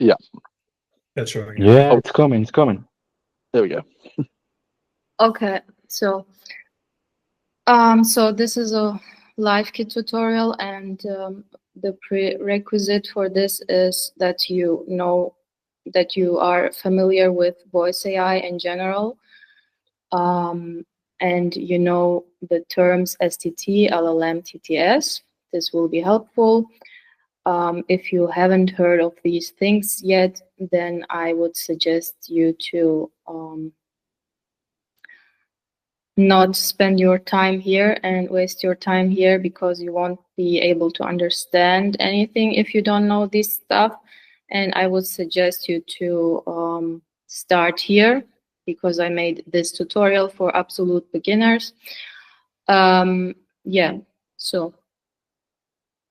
Yeah. That's right. Yeah, it's coming. It's coming. There we go. Okay, so so this is a LiveKit tutorial, and the prerequisite for this is that you know that you are familiar with Voice AI in general, and you know the terms STT, LLM, TTS. This will be helpful. If you haven't heard of these things yet, then I would suggest you to not spend your time here and waste your time here, because you won't be able to understand anything if you don't know this stuff. And I would suggest you to start here, because I made this tutorial for absolute beginners. Yeah, so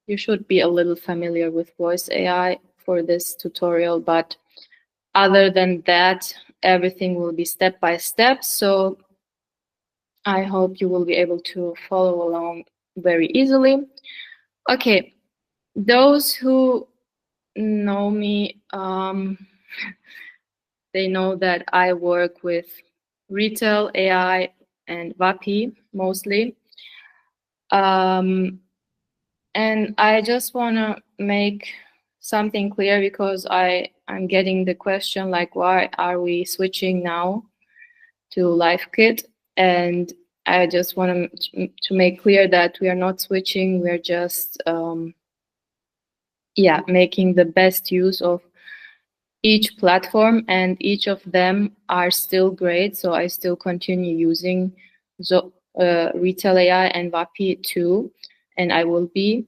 you should be a little familiar with Voice AI for this tutorial, but other than that, everything will be step by step. So I hope you will be able to follow along very easily. Okay, those who know me, they know that I work with retail AI and VAPI mostly. And I just want to make something clear, because I'm getting the question like, why are we switching now to LiveKit? And I just want to make clear that we are not switching. We're just making the best use of each platform, and each of them are still great. So I still continue using Retail AI and VAPI too, and I will be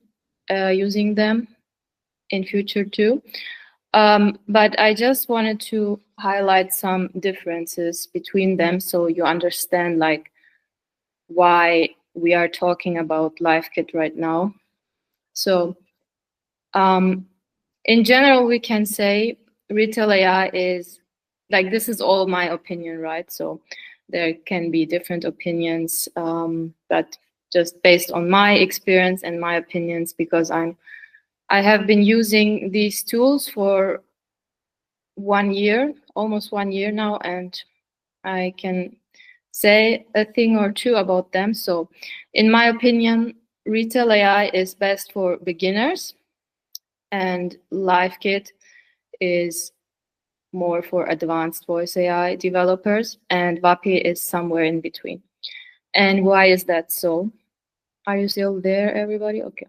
using them in future too. But I just wanted to highlight some differences between them, so you understand like why we are talking about LiveKit right now. So in general, we can say Retail AI is like, this is all my opinion, right? So there can be different opinions, but just based on my experience and my opinions, because I have been using these tools for 1 year, almost 1 year now, and I can say a thing or two about them. So in my opinion, Retail AI is best for beginners, and LiveKit is more for advanced Voice AI developers, and VAPI is somewhere in between. And why is that so? Are you still there, everybody? Okay.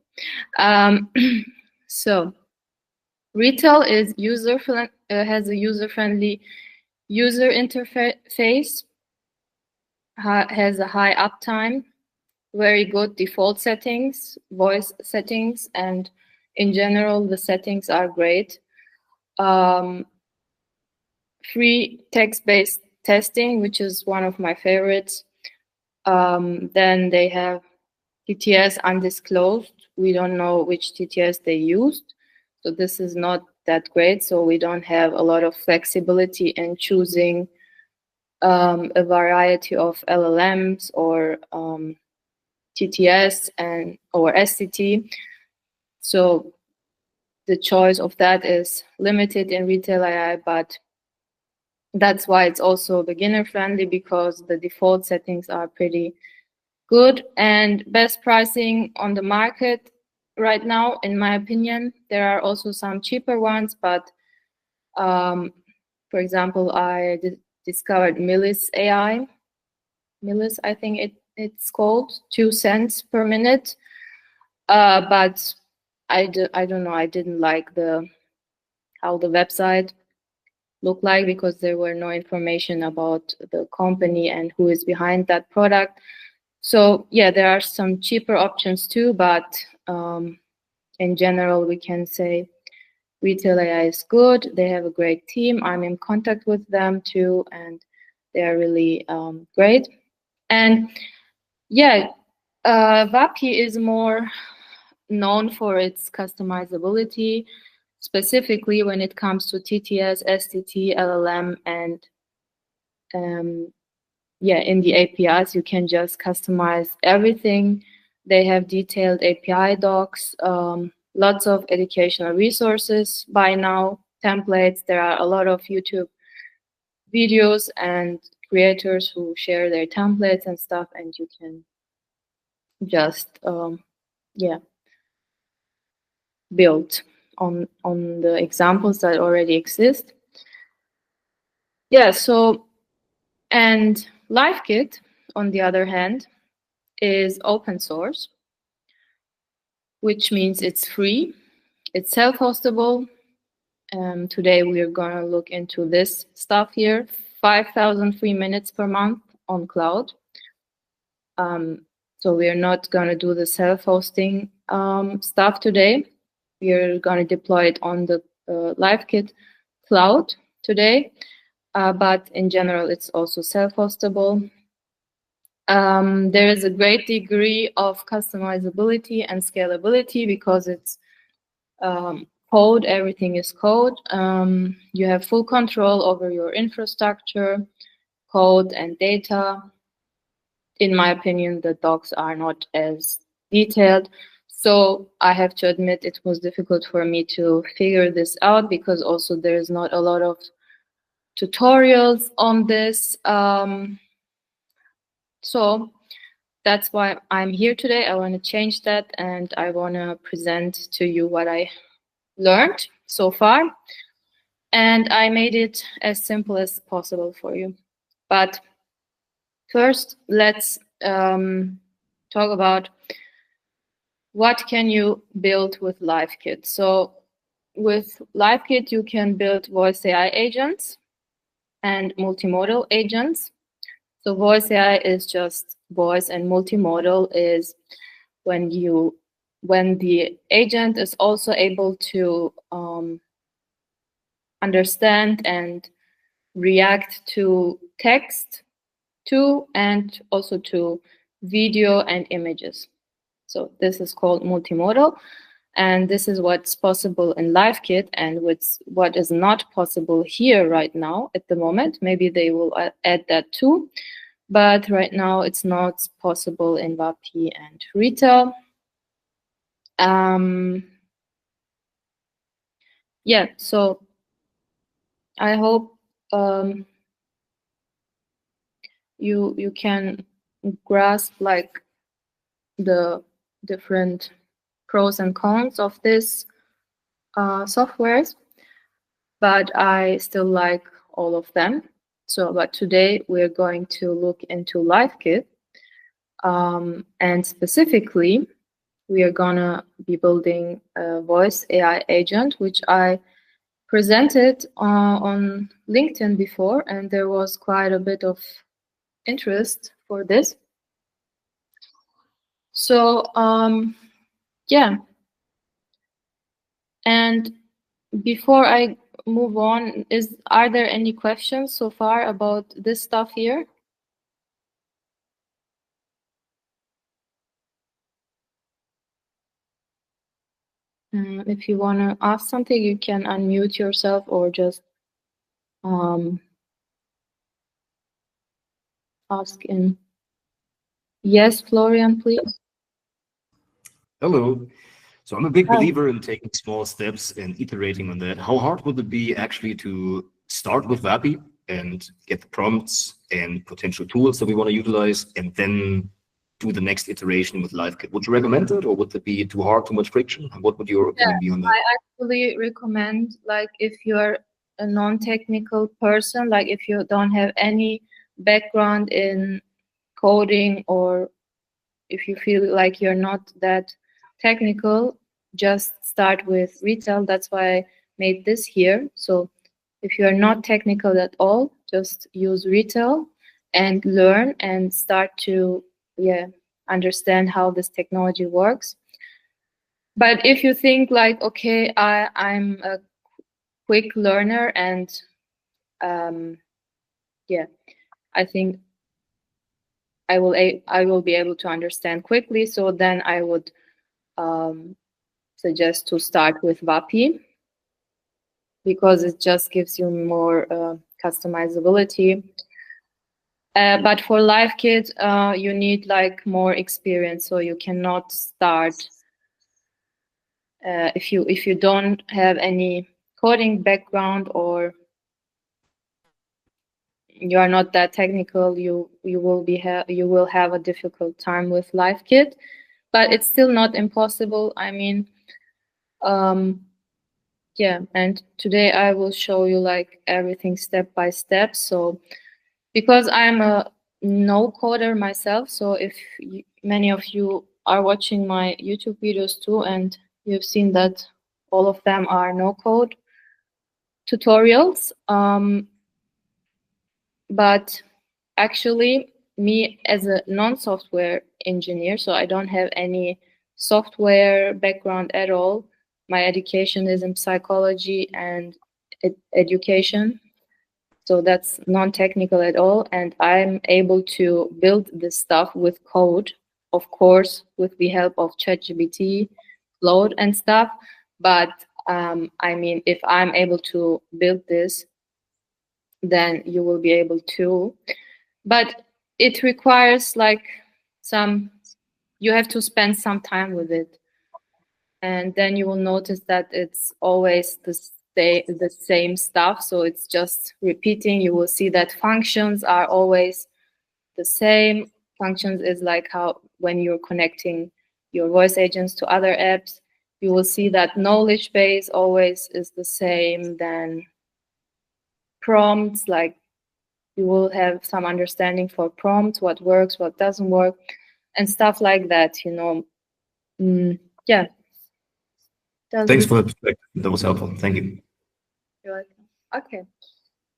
So Retail is has a user-friendly user interface, has a high uptime, very good default settings, voice settings, and in general, the settings are great. Free text-based testing, which is one of my favorites. Then they have TTS undisclosed. We don't know which TTS they used. So this is not that great. So we don't have a lot of flexibility in choosing a variety of LLMs or TTS or STT. So the choice of that is limited in Retail AI, but that's why it's also beginner friendly, because the default settings are pretty good and best pricing on the market right now, in my opinion. There are also some cheaper ones, but for example, I discovered Millis AI. Millis, I think it's called, 2 cents per minute. But I don't know, I didn't like how the website looked like, because there were no information about the company and who is behind that product. So yeah, there are some cheaper options too, but in general, we can say Retail AI is good. They have a great team. I'm in contact with them too, and they are really great. And yeah, VAPI is more known for its customizability, specifically when it comes to TTS, STT, LLM, and in the APIs, you can just customize everything. They have detailed API docs, lots of educational resources by now, templates. There are a lot of YouTube videos and creators who share their templates and stuff, and you can just build on the examples that already exist. So, and LiveKit, on the other hand, is open source, which means it's free, it's self-hostable. Today we're gonna look into this stuff here. 5,000 free minutes per month on cloud. So we're not gonna do the self-hosting stuff today. We're gonna deploy it on the LiveKit cloud today, but in general, it's also self-hostable. There is a great degree of customizability and scalability because it's code, everything is code. You have full control over your infrastructure, code, and data. In my opinion, the docs are not as detailed. So I have to admit it was difficult for me to figure this out because also there's not a lot of tutorials on this. So that's why I'm here today. I want to change that and I want to present to you what I learned so far. And I made it as simple as possible for you. But first, let's talk about what can you build with LiveKit. So with LiveKit, you can build Voice AI agents and multimodal agents. So Voice AI is just voice, and multimodal is when the agent is also able to understand and react to text too, and also to video and images. So this is called multimodal, and this is what's possible in LiveKit, and what is not possible here right now at the moment. Maybe they will add that too, but right now it's not possible in VAPI and retail. So I hope you can grasp like the different pros and cons of this softwares, but I still like all of them. So, but today we're going to look into LiveKit, and specifically, we are gonna be building a Voice AI agent, which I presented on LinkedIn before, and there was quite a bit of interest for this. So, and before I move on, are there any questions so far about this stuff here? If you want to ask something, you can unmute yourself or just ask in. Yes, Florian, please. Hello. So I'm a big believer in taking small steps and iterating on that. How hard would it be actually to start with VAPI and get the prompts and potential tools that we want to utilize, and then do the next iteration with LiveKit? Would you recommend it, or would it be too hard, too much friction? What would your opinion be on that? I actually recommend, like, if you're a non-technical person, like if you don't have any background in coding, or if you feel like you're not that technical, just start with retail. That's why I made this here. So if you're not technical at all, just use retail and learn and start to understand how this technology works. But if you think like, okay, I'm a quick learner and I think I will be able to understand quickly, so then I would suggest to start with VAPI, because it just gives you more customizability. But for LiveKit, you need like more experience, so you cannot start if you don't have any coding background or you are not that technical, you will have a difficult time with LiveKit, but it's still not impossible. I mean, yeah, and today I will show you like everything step by step. So because I'm a no coder myself, so if many of you are watching my YouTube videos too, and you've seen that all of them are no code tutorials, but actually me as a non-software engineer, so I don't have any software background at all. My education is in psychology and education, so that's non-technical at all, and I'm able to build this stuff with code, of course, with the help of ChatGPT, Claude, and stuff. But I mean, if I'm able to build this, then you will be able to. But it requires like you have to spend some time with it, and then you will notice that it's always the same stuff, so it's just repeating. You will see that functions are always the same. Functions is like how when you're connecting your voice agents to other apps, you will see that knowledge base always is the same. Then prompts, like you will have some understanding for prompts, what works, what doesn't work, and stuff like that, you know. Yeah. Thanks for the perspective. That was helpful. Thank you. You're welcome. Okay.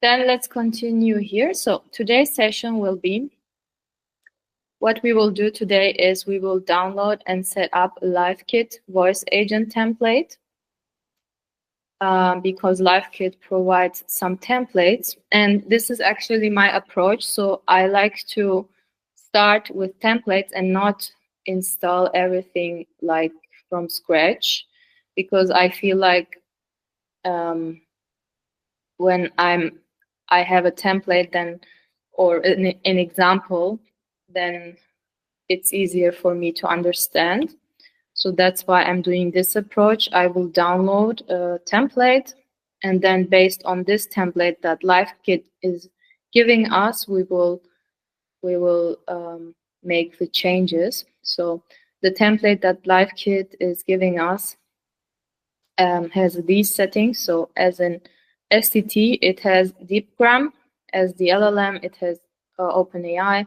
Then let's continue here. So today's session will be, what we will do today is we will download and set up a LiveKit voice agent template. Because LiveKit provides some templates, and this is actually my approach. So I like to start with templates and not install everything like from scratch, because I feel like when I have a template then, or an example, then it's easier for me to understand. So that's why I'm doing this approach. I will download a template, and then based on this template that LiveKit is giving us, we will make the changes. So the template that LiveKit is giving us has these settings. So as an STT, it has DeepGram. As the LLM, it has OpenAI.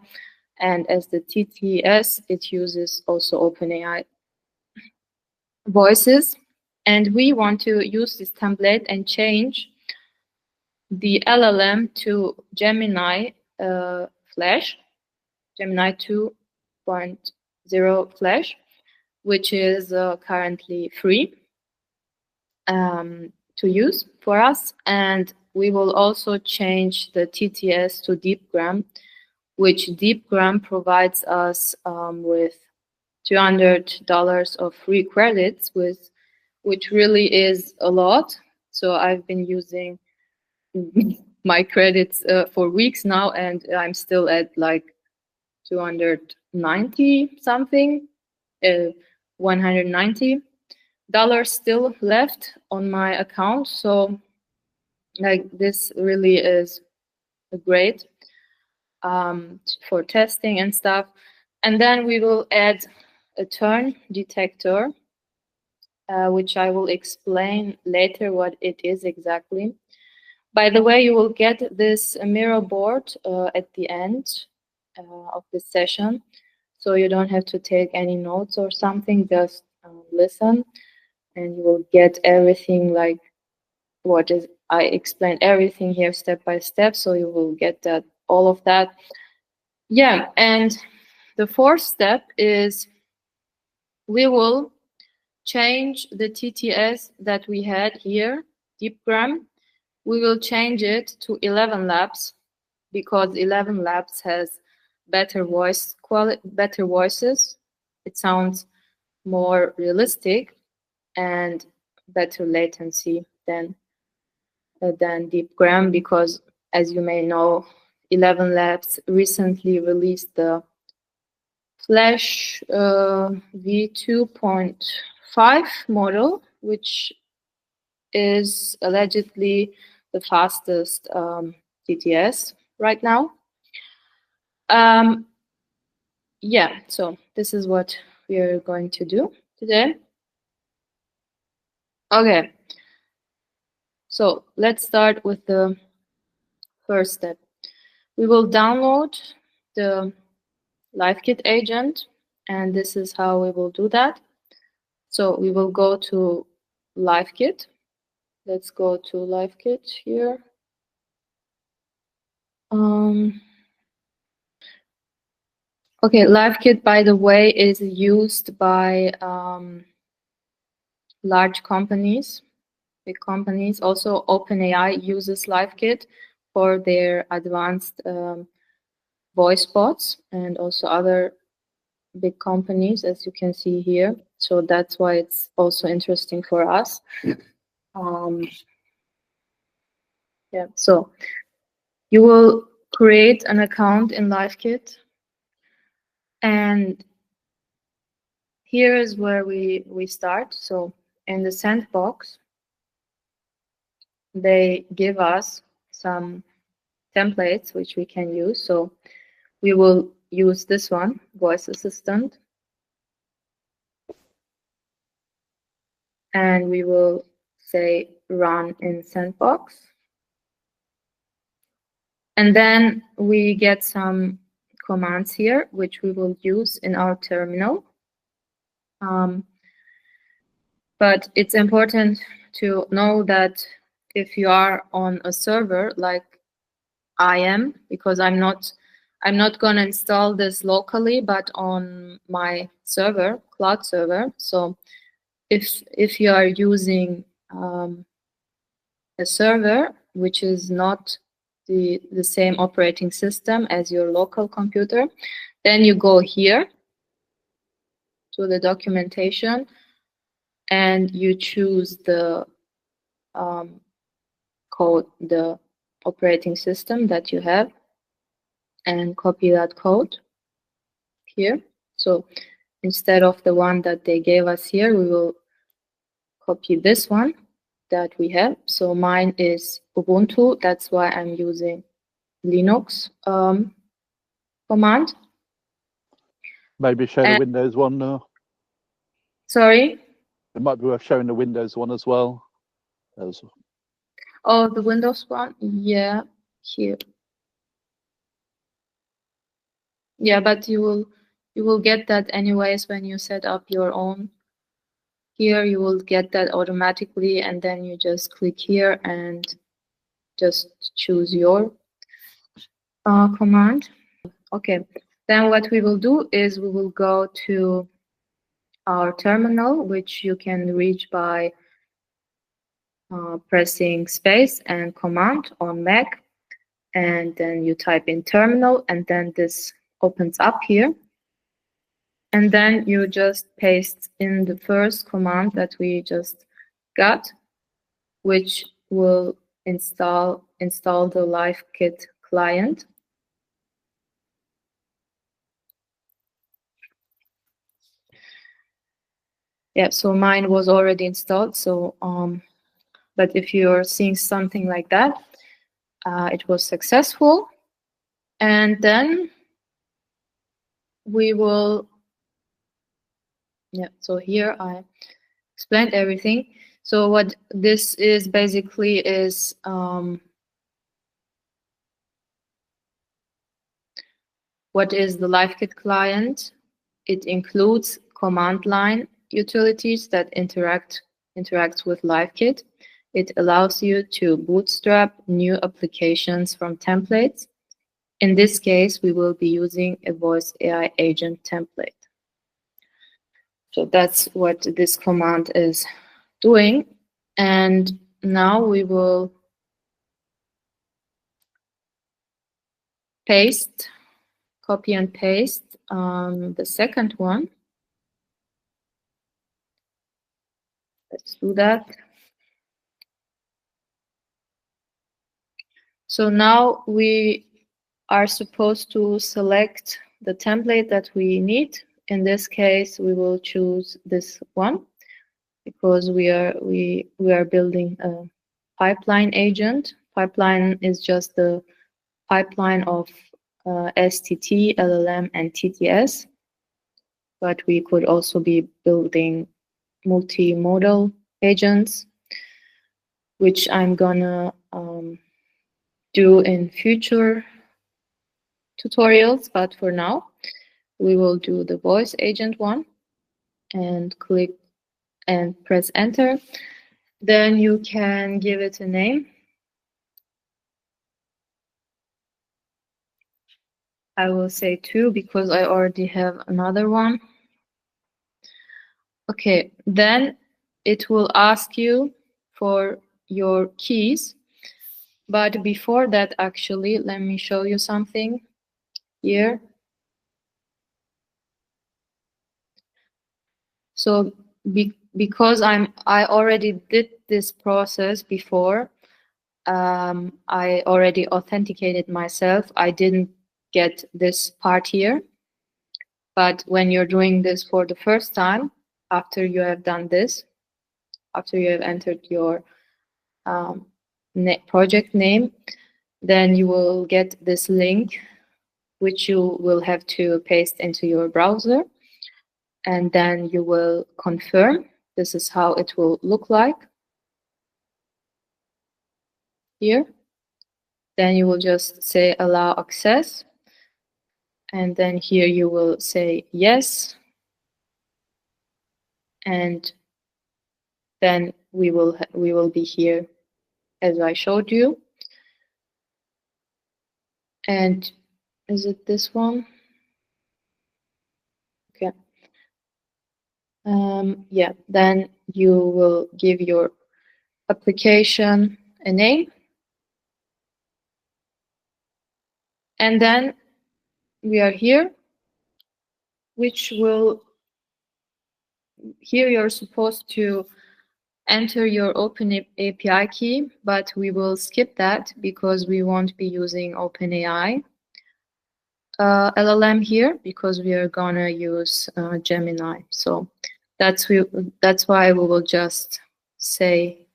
And as the TTS, it uses also OpenAI voices. And we want to use this template and change the LLM to Gemini Flash, Gemini 2.0 Flash, which is currently free to use for us. And we will also change the TTS to DeepGram, which DeepGram provides us with $200 of free credits, which really is a lot. So I've been using my credits for weeks now, and I'm still at like 290 something, $190 still left on my account. So like this really is great for testing and stuff. And then we will add a turn detector, which I will explain later what it is exactly. By the way, you will get this mirror board at the end of the session, so you don't have to take any notes or something, just listen, and you will get everything like I explained everything here step by step, so you will get that, all of that. Yeah, and the fourth step is we will change the TTS that we had here, DeepGram. We will change it to 11 Labs, because 11 Labs has better voice quality, better voices. It sounds more realistic and better latency than DeepGram, because as you may know, 11 Labs recently released the Flash v2.5 model, which is allegedly the fastest TTS right now. Yeah, so this is what we are going to do today. Okay, so let's start with the first step. We will download the LiveKit agent, and this is how we will do that. So we will go to LiveKit. Let's go to LiveKit here. Okay, LiveKit, by the way, is used by large companies, big companies. Also, OpenAI uses LiveKit for their advanced voice bots, and also other big companies, as you can see here. So that's why it's also interesting for us. Yeah, so you will create an account in LiveKit, and here is where we start. So in the sandbox, they give us some templates which we can use. So we will use this one, voice assistant, and we will say run in sandbox. And then we get some commands here, which we will use in our terminal. But it's important to know that if you are on a server like I am, because I'm not going to install this locally, but on my server, cloud server. So if you are using a server which is not the same operating system as your local computer, then you go here to the documentation and you choose the code, the operating system that you have, and copy that code here. So instead of the one that they gave us here, we will copy this one that we have. So mine is Ubuntu. That's why I'm using Linux command. Maybe show the Windows one now. Sorry? It might be worth showing the Windows one as well. Oh, the Windows one? Yeah, here. Yeah, but you will get that anyways when you set up your own. Here you will get that automatically, and then you just click here and just choose your command. Okay, then what we will do is we will go to our terminal, which you can reach by pressing space and command on Mac, and then you type in terminal, and then this opens up here. And then you just paste in the first command that we just got, which will install the LiveKit client. Yeah, so mine was already installed. So, but if you're seeing something like that, it was successful. And then we will, yeah, so here I explained everything. So what this is basically is what is the LiveKit client? It includes command line utilities that interacts with LiveKit. It allows you to bootstrap new applications from templates. In this case, we will be using a Voice AI agent template. So that's what this command is doing. And now we will copy and paste the second one. Let's do that. So now we are supposed to select the template that we need. In this case, we will choose this one. because we are building a pipeline agent. Pipeline is just the pipeline of STT, LLM, and TTS. But we could also be building multimodal agents, which I'm gonna do in future tutorials. But for now, we will do the voice agent one and click and press enter. Then you can give it a name. I will say 2 because I already have another one. Okay, then it will ask you for your keys. But before that, actually, let me show you something here. So because I already did this process before, I already authenticated myself. I didn't get this part here. But when you're doing this for the first time, after you have done this, after you have entered your project name, then you will get this link, which you will have to paste into your browser. And then you will confirm. This is how it will look like here. Then you will just say allow access. And then here you will say yes. And then we will be here as I showed you. And is it this one? Okay. Yeah, then you will give your application a name. And then we are here, which will, here you're supposed to enter your Open API key, but we will skip that because we won't be using OpenAI LLM here because we are gonna use Gemini. So that's why we will just say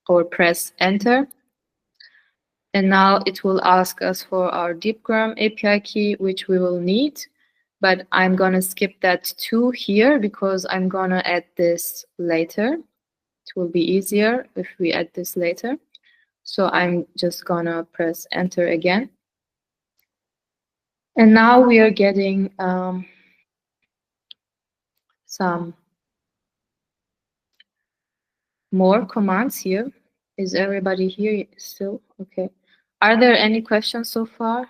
or press enter. And now it will ask us for our DeepGram API key, which we will need. But I'm gonna skip that too here because I'm gonna add this later. It will be easier if we add this later. So I'm just gonna press enter again. And now we are getting some more commands here. Is everybody here still? Okay. Are there any questions so far?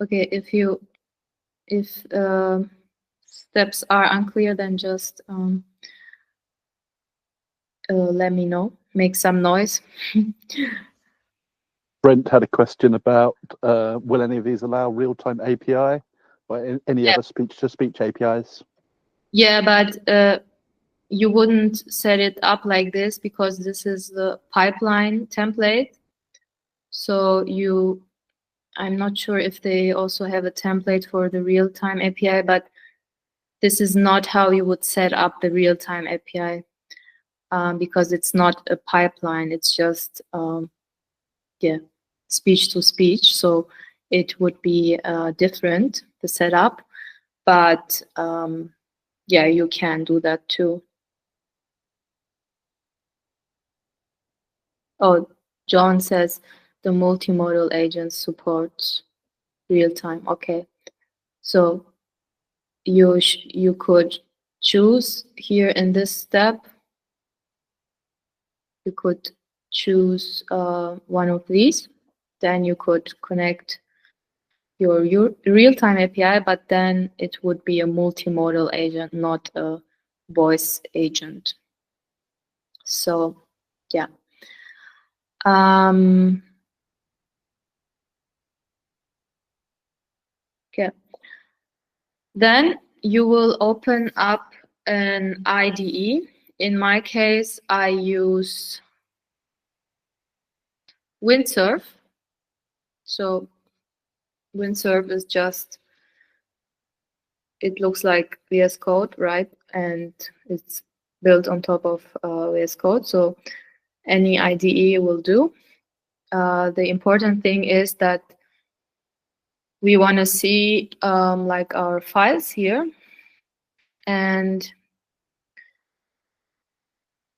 Okay, if steps are unclear, then just let me know. Make some noise. Brent had a question about will any of these allow real-time API or any other speech-to-speech APIs? Yeah, but you wouldn't set it up like this because this is the pipeline template. So I'm not sure if they also have a template for the real-time API, but this is not how you would set up the real-time API because it's not a pipeline. It's just speech-to-speech. So it would be different, the setup. But yeah, you can do that too. Oh, John says the multimodal agent supports real-time. Okay, so you could choose here in this step. You could choose one of these. Then you could connect your real-time API, but then it would be a multimodal agent, not a voice agent. So yeah. Okay. Then you will open up an IDE. In my case, I use Windsurf. So Windsurf is just it looks like VS Code, right? And it's built on top of VS Code, so any IDE will do. The important thing is that we want to see like our files here, and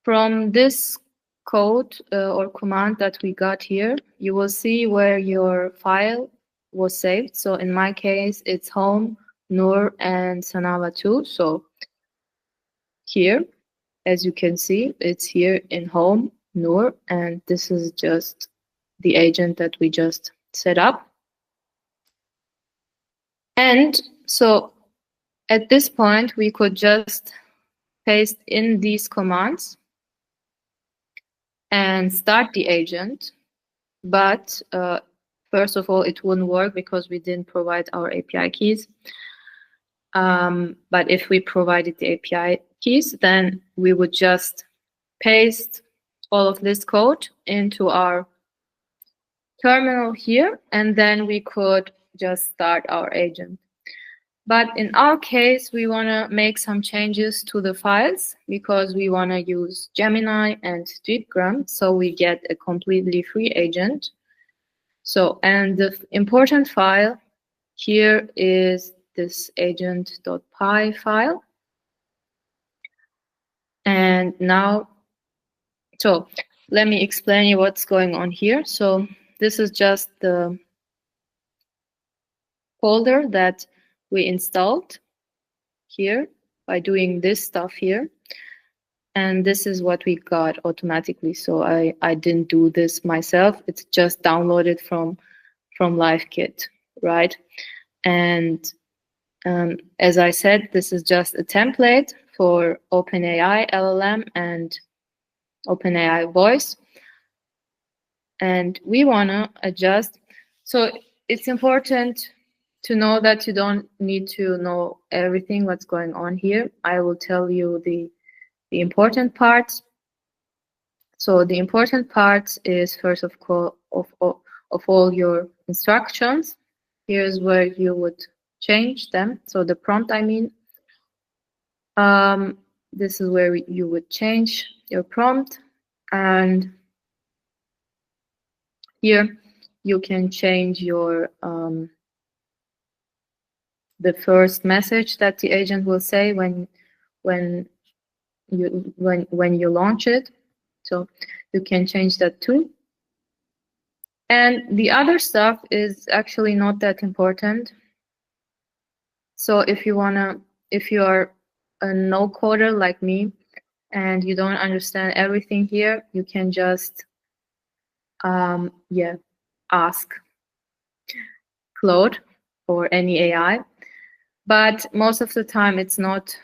from this code or command that we got here, you will see where your file was saved. So in my case, it's home, Nur, and Sanava 2. So here, as you can see, it's here in home, Nur, and this is just the agent that we just set up. And so at this point, we could just paste in these commands and start the agent. But first of all, it wouldn't work because we didn't provide our API keys. But if we provided the API keys, then we would just paste all of this code into our terminal here, and then we could just start our agent. But in our case, we want to make some changes to the files because we want to use Gemini and DeepGram, so we get a completely free agent. So, and the important file here is this agent.py file. And now, so let me explain you what's going on here. So this is just the folder that we installed here by doing this stuff here. And this is what we got automatically. So I didn't do this myself. It's just downloaded from LiveKit, right? And as I said, this is just a template for OpenAI LLM and OpenAI Voice. And we want to adjust. So it's important to know that you don't need to know everything what's going on here. I will tell you the important parts. So the important part is first of all your instructions. Here's where you would change them. So the prompt, I mean, this is where you would change your prompt, and here you can change your the first message that the agent will say when you launch it. So you can change that too. And the other stuff is actually not that important. So if you are a no-coder like me and you don't understand everything here, you can just ask Claude or any AI. But most of the time it's not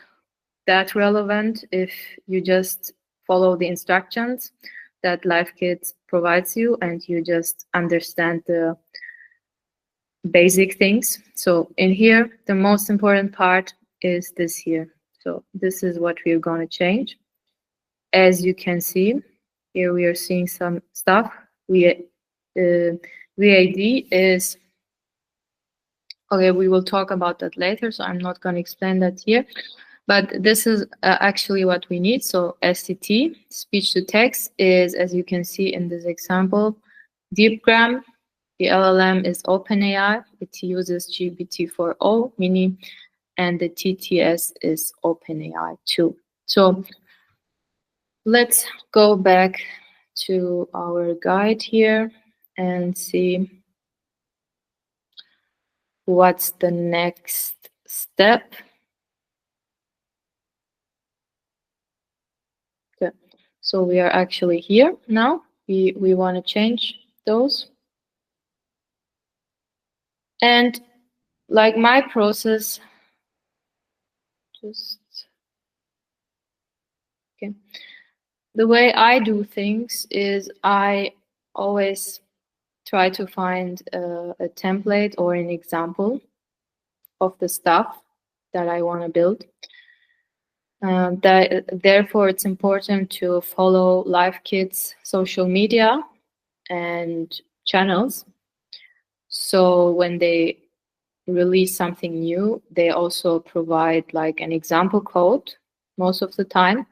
that relevant if you just follow the instructions that LiveKit provides you and you just understand the basic things. So in here, the most important part is this here. So this is what we're going to change. As you can see, here we are seeing some stuff. VAD is, okay, we will talk about that later, so I'm not going to explain that here. But this is actually what we need. So STT, speech to text, is, as you can see in this example, DeepGram. The LLM is OpenAI. It uses GPT-4o Mini, and the TTS is OpenAI too. So let's go back to our guide here and see what's the next step. Okay, so we are actually here now. We want to change those. And like my process, okay. The way I do things is I always try to find a template or an example of the stuff that I want to build. Therefore, it's important to follow LiveKit's social media and channels. So when they release something new, they also provide like an example code most of the time.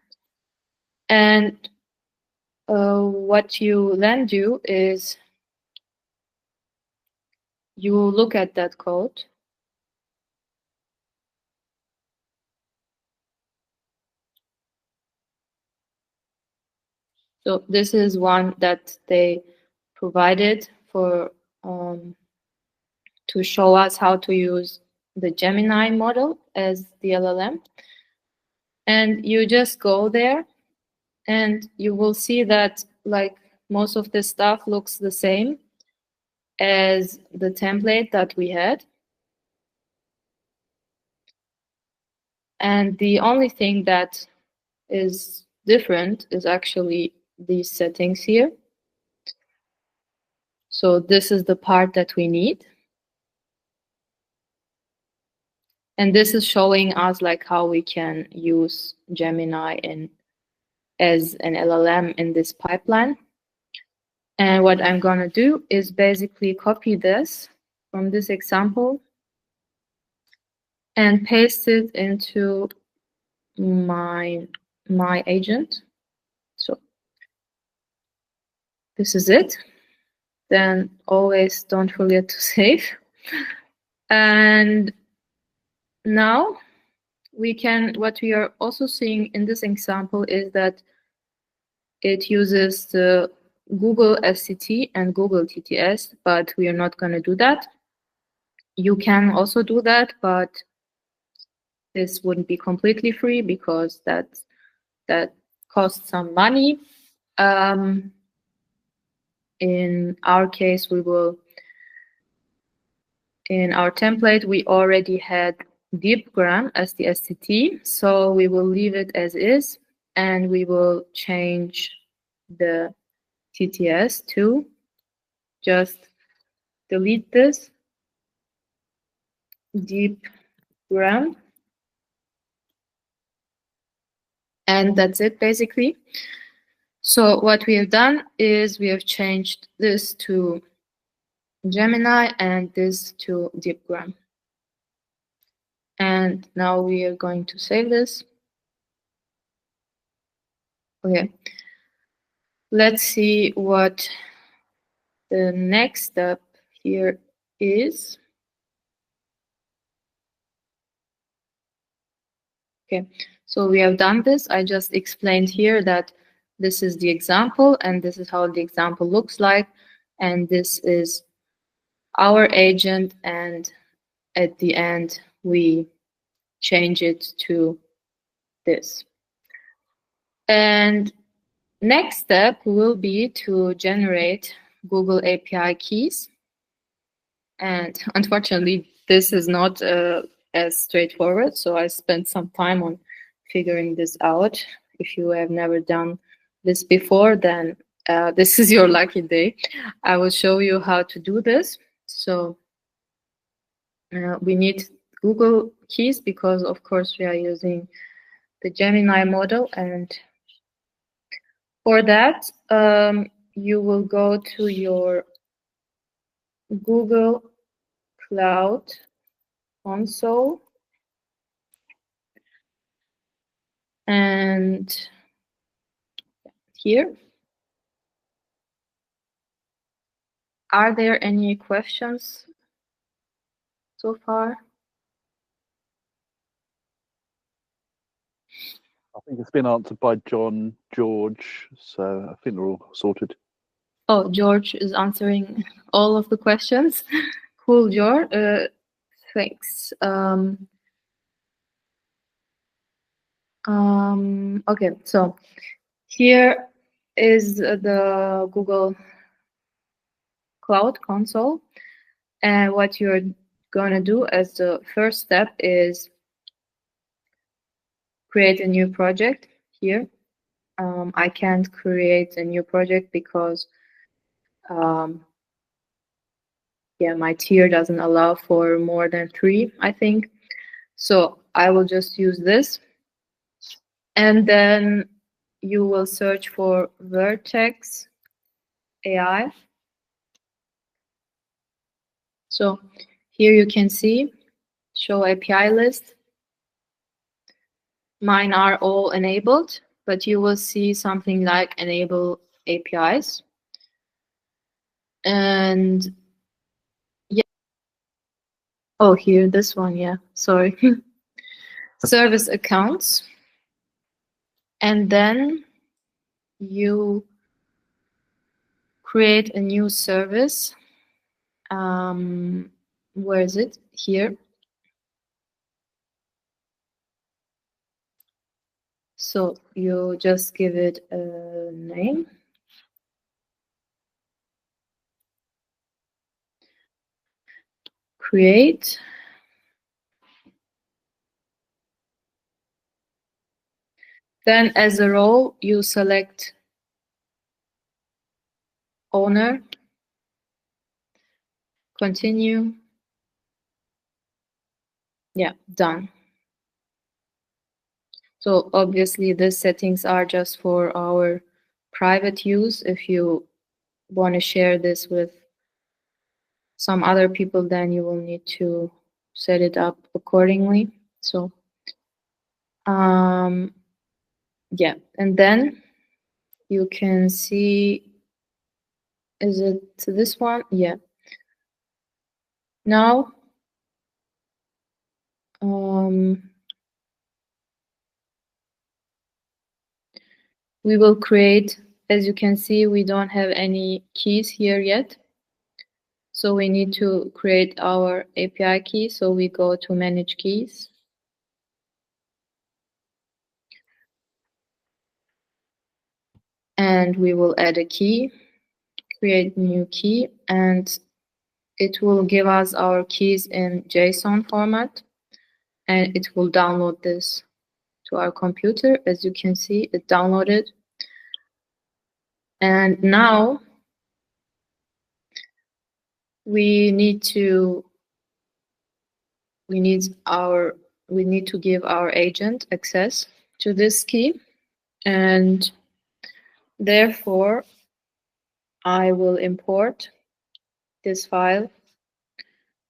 And what you then do is you look at that code. So this is one that they provided for to show us how to use the Gemini model as the LLM. And you just go there and you will see that like most of the stuff looks the same as the template that we had. And the only thing that is different is actually these settings here. So this is the part that we need. And this is showing us like how we can use Gemini as an LLM in this pipeline. And what I'm going to do is basically copy this from this example and paste it into my agent. So this is it. Then always don't forget to save. And now we can, what we are also seeing in this example is that it uses the Google SCT and Google TTS, but we are not going to do that. You can also do that, but this wouldn't be completely free because that costs some money. In our case, we will, in our template, we already had DeepGram as the SCT, so we will leave it as is, and we will change the TTS to just delete this DeepGram, and that's it basically. So what we have done is we have changed this to Gemini and this to DeepGram. And now we are going to save this. Okay, let's see what the next step here is. Okay, so we have done this. I just explained here that this is the example and this is how the example looks like. And this is our agent, and at the end we change it to this. And next step will be to generate Google API keys. And unfortunately, this is not as straightforward. So I spent some time on figuring this out. If you have never done this before, then this is your lucky day. I will show you how to do this. So we need Google keys because, of course, we are using the Gemini model. And for that, you will go to your Google Cloud Console. And here, are there any questions so far? I think it's been answered by John, George, so I think they're all sorted. Oh, George is answering all of the questions. Cool, George. Thanks. Okay, so here is the Google Cloud Console. And what you're going to do as the first step is create a new project here. I can't create a new project because yeah, my tier doesn't allow for more than 3, I think. So I will just use this. And then you will search for Vertex AI. So Here you can see, show API list. Mine are all enabled, but you will see something like enable APIs. And yeah, oh, here, this one, yeah, sorry. Service accounts. And then you create a new service. Where is it? Here. So you just give it a name. Create. Then as a role, you select owner, continue. Yeah, done. So obviously the settings are just for our private use. If you want to share this with some other people, then you will need to set it up accordingly. So yeah, and then you can see, is it this one? Yeah. Now we will create, as you can see, we don't have any keys here yet. So we need to create our API key. So we go to manage keys. And we will add a key, create new key, and it will give us our keys in JSON format. And it will download this to our computer. As you can see, it downloaded. And now we need to give our agent access to this key, and therefore I will import this file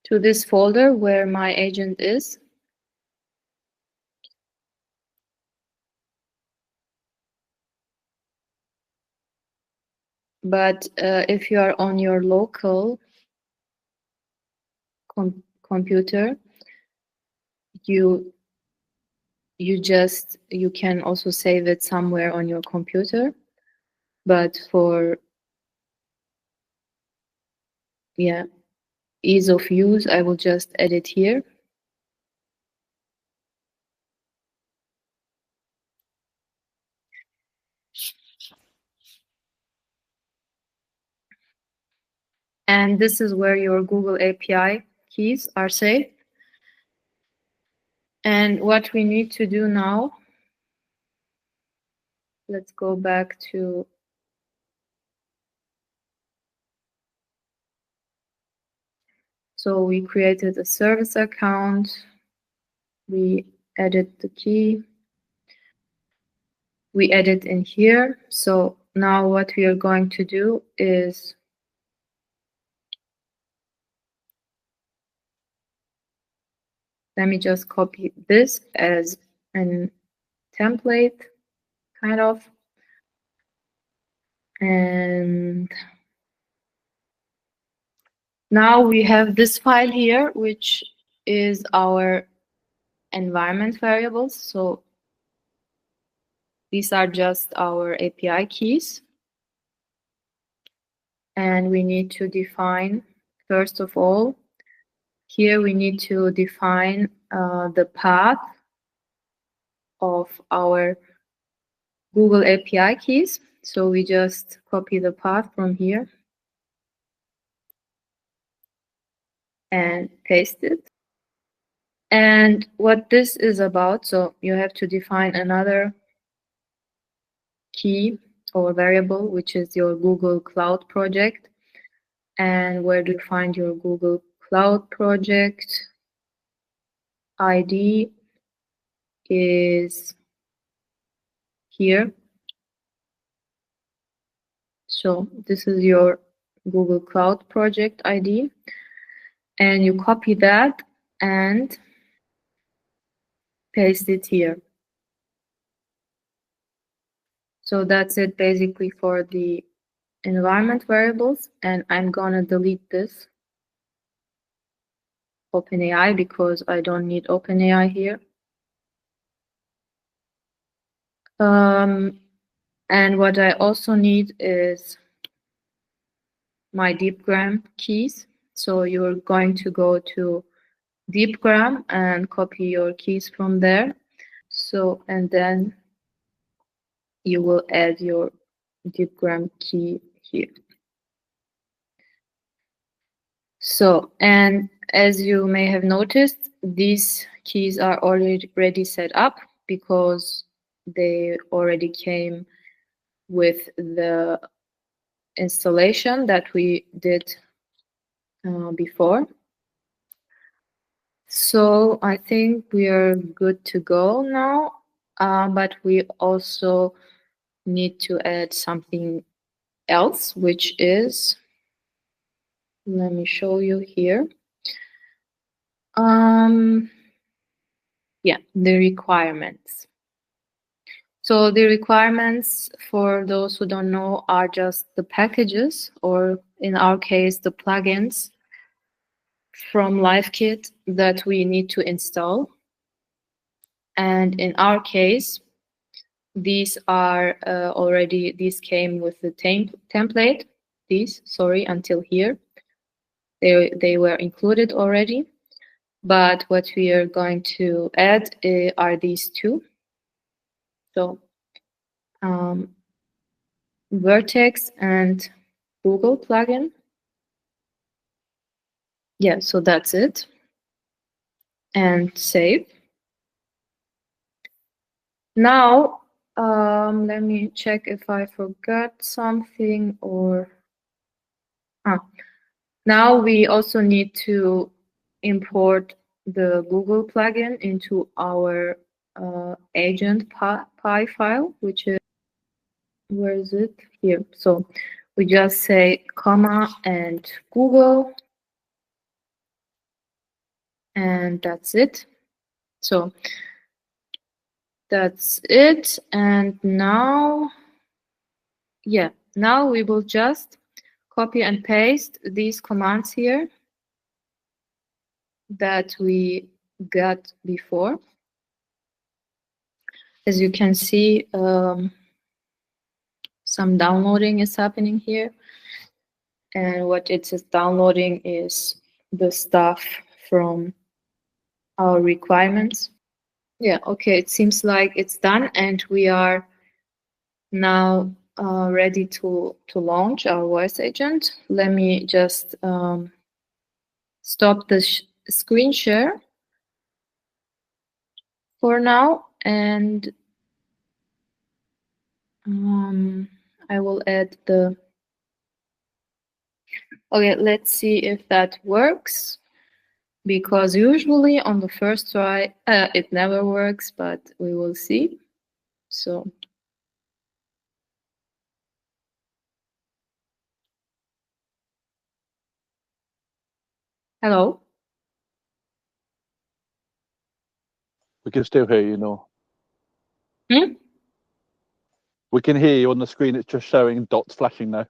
to this folder where my agent is. But if you are on your local computer, you can also save it somewhere on your computer. But for ease of use, I will just edit here. And this is where your Google API keys are saved. And what we need to do now, let's go back to so we created a service account, we added the key, we added in here. So now what we are going to do is let me just copy this as a template, kind of. And now we have this file here, which is our environment variables. So these are just our API keys. And we need to define, first of all, here we need to define the path of our Google API keys. So we just copy the path from here and paste it. And what this is about, so you have to define another key or variable, which is your Google Cloud project. And where do you find your Google Cloud project? ID is here. So this is your Google Cloud project ID. and you copy that and paste it here. So that's it basically for the environment variables, and I'm gonna delete this OpenAI because I don't need OpenAI here. And what I also need is my deepgram keys. So you're going to go to deepgram and copy your keys from there. So, and then you will add your deepgram key here. So, and as you may have noticed, these keys are already set up because they already came with the installation that we did before. So I think we are good to go now, but we also need to add something else, which is, let me show you here. Yeah, the requirements. So the requirements, for those who don't know, are just the packages, or in our case, the plugins from LiveKit that we need to install. And in our case, these are these came with the template. Until here. They were included already. But what we are going to add are these two. So Vertex and Google plugin. Yeah, so that's it. And save. Now, let me check if I forgot something or... Now we also need to import the Google plugin into our agent py file, which is, where is it? Here. So we just say comma and Google, and that's it. So that's it. And now, yeah, now we will just copy and paste these commands here that we got before. As you can see, some downloading is happening here. And what it is downloading is the stuff from our requirements. Yeah, okay, it seems like it's done, and we are now ready to launch our voice agent. Let me just stop the screen share for now, and I will add the... Okay, let's see if that works, because usually on the first try it never works, but we will see. So hello. We can still hear you, Noor. Hmm? We can hear you on the screen. It's just showing dots flashing now.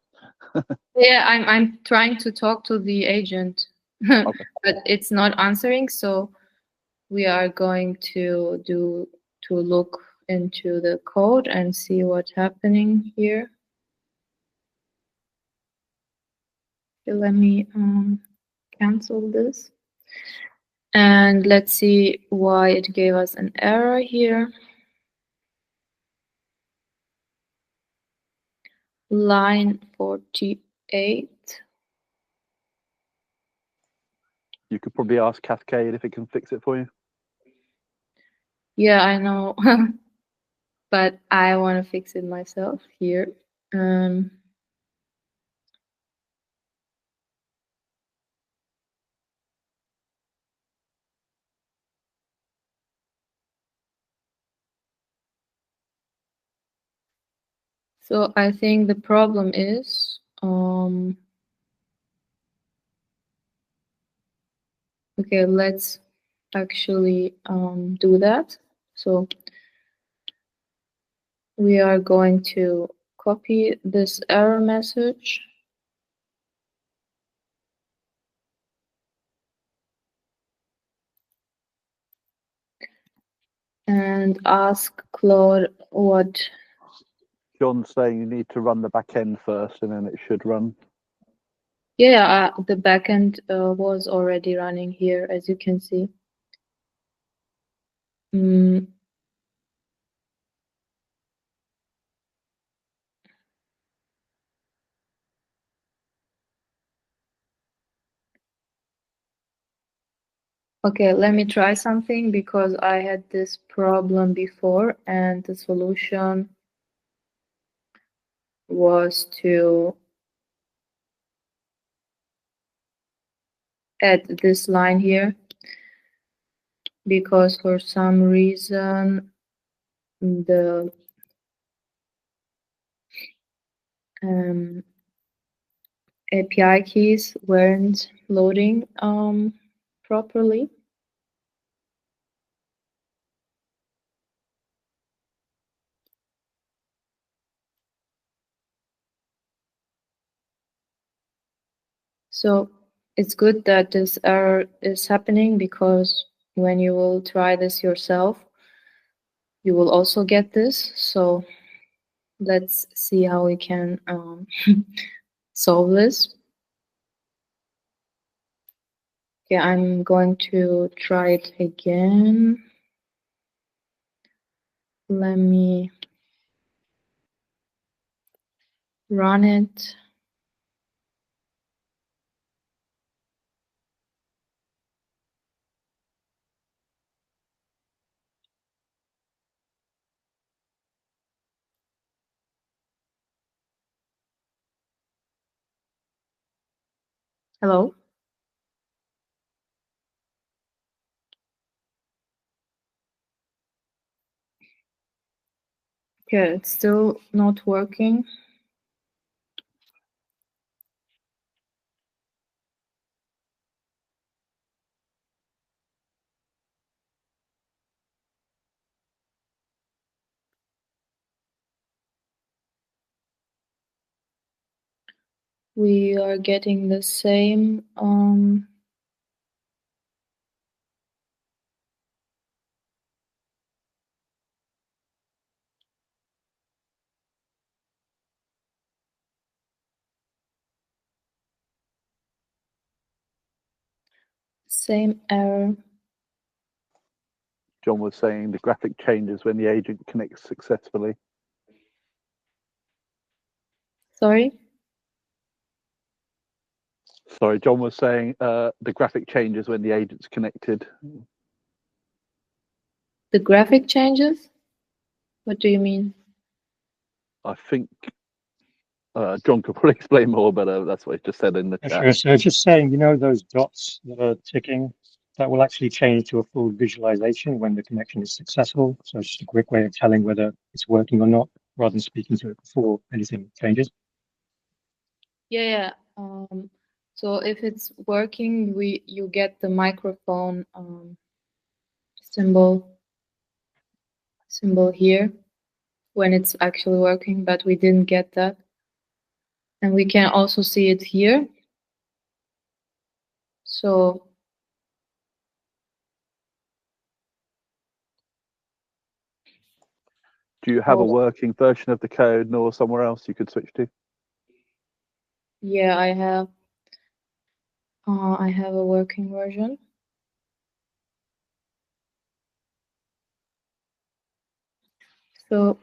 Yeah, I'm trying to talk to the agent, Okay. but it's not answering. So we are going to look into the code and see what's happening here. Okay, let me cancel this, and let's see why it gave us an error here. Line 48. You could probably ask Cascade if it can fix it for you. Yeah, I know, but I want to fix it myself here. So I think the problem is Okay, let's actually do that. So we are going to copy this error message and ask Claude what. John's saying you need to run the back end first, and then it should run. Yeah, the backend was already running here, as you can see. Okay, let me try something because I had this problem before and the solution was to add this line here because for some reason the API keys weren't loading properly. So it's good that this error is happening because when you will try this yourself, you will also get this. So let's see how we can solve this. Okay, I'm going to try it again. Let me run it. Hello? Okay, it's still not working. We are getting the same error. John was saying the graphic changes when the agent connects successfully. Sorry? Sorry, John was saying the graphic changes when the agent's connected. The graphic changes? What do you mean? I think John could probably explain more, but that's what he just said in the chat. Sure. So just saying, you know, those dots that are ticking, that will actually change to a full visualization when the connection is successful. So it's just a quick way of telling whether it's working or not, rather than speaking to it before anything changes. Yeah. So if it's working, you get the microphone symbol here when it's actually working, but we didn't get that. And we can also see it here. So do you have a working version of the code or somewhere else you could switch to? yeah, I have a working version. So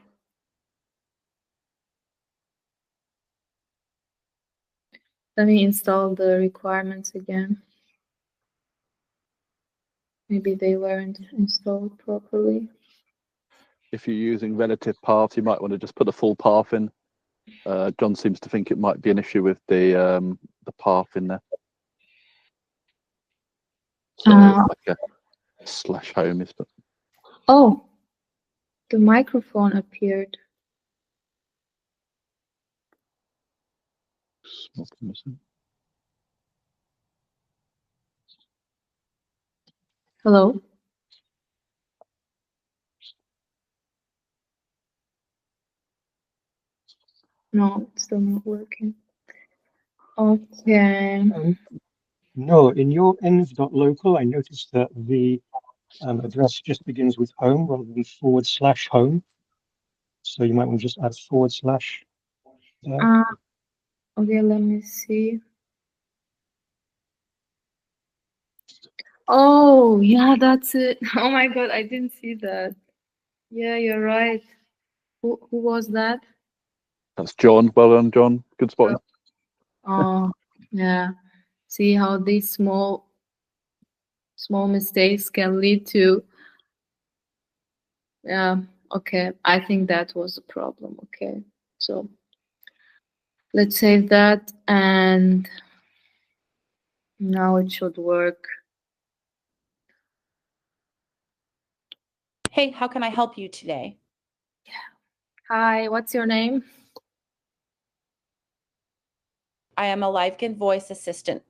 let me install the requirements again. Maybe they weren't installed properly. If you're using relative paths, you might want to just put the full path in. John seems to think it might be an issue with the path in there. So like a /home is. But oh, the microphone appeared. Hello? No, it's still not working. Okay. No, in your env.local, I noticed that the address just begins with home rather than /home. So you might want to just add / there. Okay, let me see. Oh, yeah, that's it. Oh my God, I didn't see that. Yeah, you're right. Who was that? That's John. Well done, John. Good spotting. Oh, yeah. See how these small mistakes can lead to. Yeah, okay. I think that was a problem. Okay, so let's save that, and now it should work. Hey, how can I help you today? Hi, what's your name? I am a LiveKit voice assistant.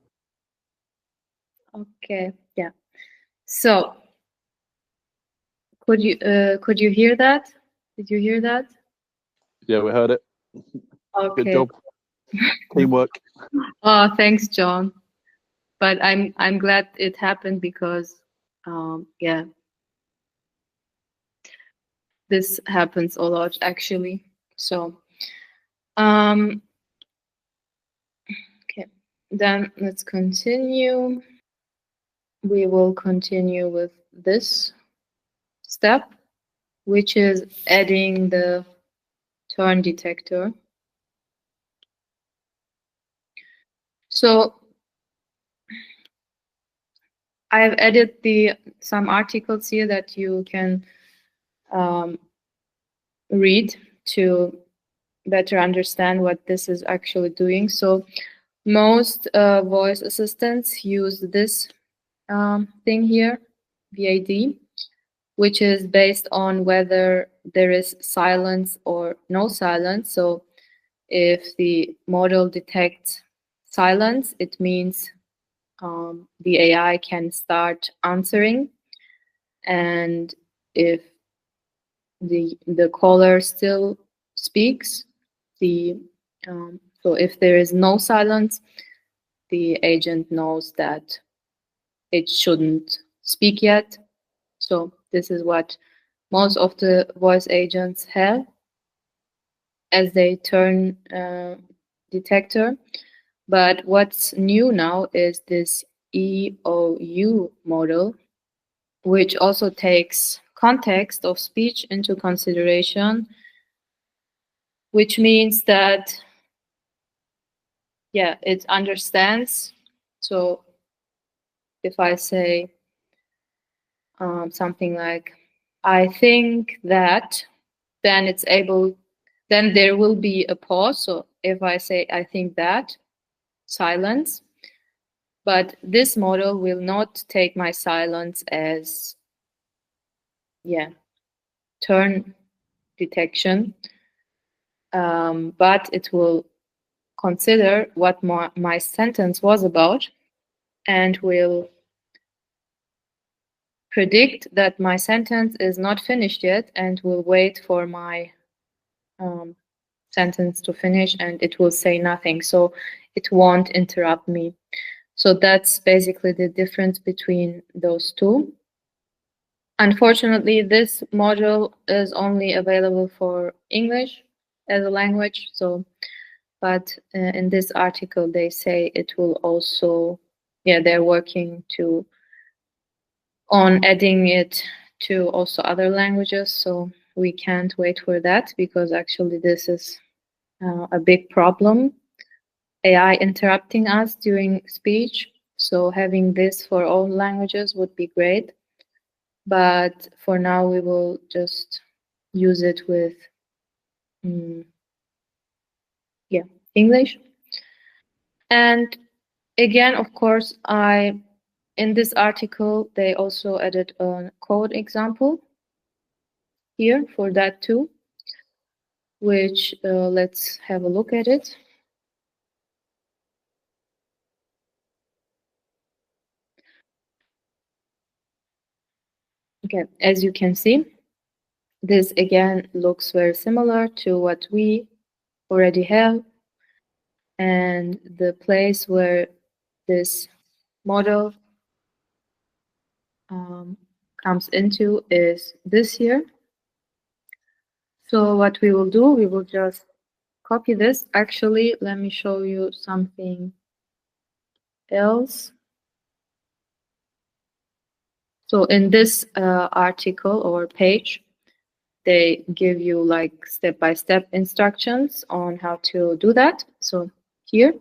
Okay, yeah. So could you hear that? Did you hear that? Yeah, we heard it. Okay. Good job. Teamwork. Oh, thanks, John. But I'm glad it happened because yeah, this happens a lot actually. So okay, then let's continue. We will continue with this step, which is adding the turn detector. So I've added some articles here that you can read to better understand what this is actually doing. So most voice assistants use this thing here, VAD, which is based on whether there is silence or no silence. So if the model detects silence, it means the AI can start answering. And if the caller still speaks, so if there is no silence, the agent knows that it shouldn't speak yet. So this is what most of the voice agents have as they turn detector. But what's new now is this EOU model, which also takes context of speech into consideration, which means that, yeah, it understands. So if I say something like, I think that, then then there will be a pause. So if I say, I think that, silence. But this model will not take my silence as, yeah, turn detection, but it will consider what my sentence was about and will predict that my sentence is not finished yet and will wait for my sentence to finish, and it will say nothing. So it won't interrupt me. So that's basically the difference between those two. Unfortunately, this module is only available for English as a language. So, but in this article, they say it will also, yeah, they're working on adding it to also other languages. So we can't wait for that because actually this is a big problem. AI interrupting us during speech. So having this for all languages would be great. But for now, we will just use it with yeah, English. And again, of course, in this article, they also added a code example here for that too, which let's have a look at it. Okay, as you can see, this again looks very similar to what we already have. And the place where this model comes into is this here. So what we will do, we will just copy this. Actually, let me show you something else. So in this article or page, they give you like step-by-step instructions on how to do that. So here,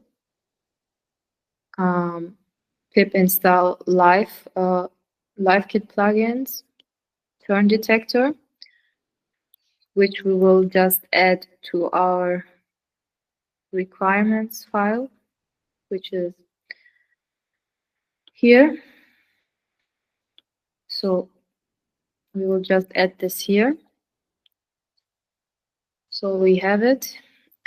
pip install LiveKit plugins, turn detector, which we will just add to our requirements file, which is here. So we will just add this here. So we have it.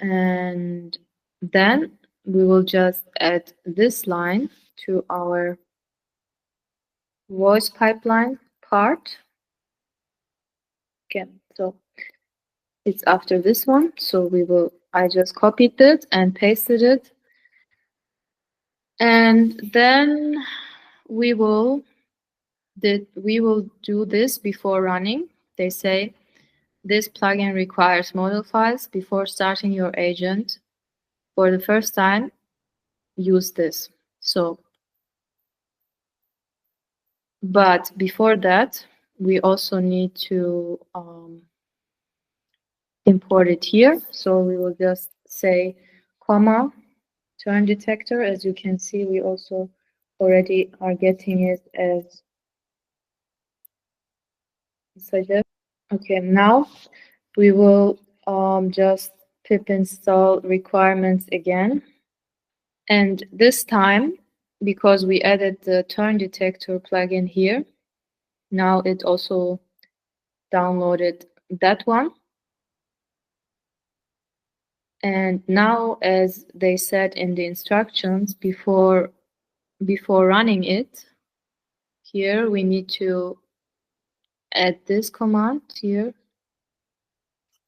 And then we will just add this line to our voice pipeline part. Okay, so it's after this one. So I just copied it and pasted it. And then we will do this before running. They say this plugin requires model files before starting your agent. For the first time, use this. So, but before that, we also need to import it here. So we will just say comma turn detector. As you can see, we also already are getting it as suggest. Okay, now we will just pip install requirements again. And this time, because we added the turn detector plugin here, now it also downloaded that one. And now, as they said in the instructions, before running it, here we need to add this command here.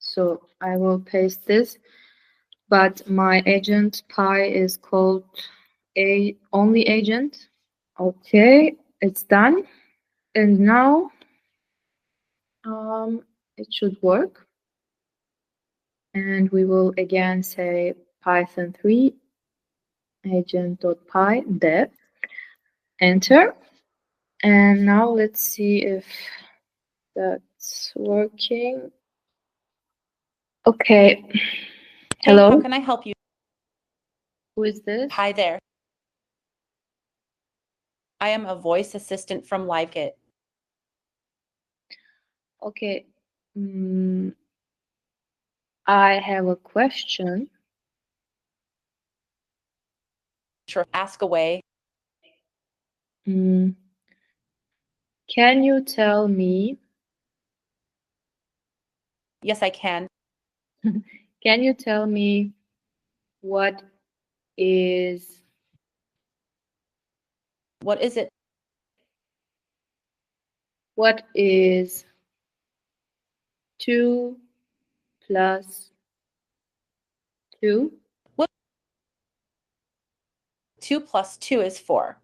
So I will paste this, but my agent Pi is called only agent. Okay, it's done. And now it should work. And we will again say Python 3 agent.py dev, enter. And now let's see if that's working. Okay. Hello. Hey, how can I help you? Who is this? Hi there. I am a voice assistant from LiveKit. Okay. I have a question. Sure, ask away. Can you tell me? Yes, I can. Can you tell me what is it? What is 2 plus 2? What? 2 plus 2 is 4.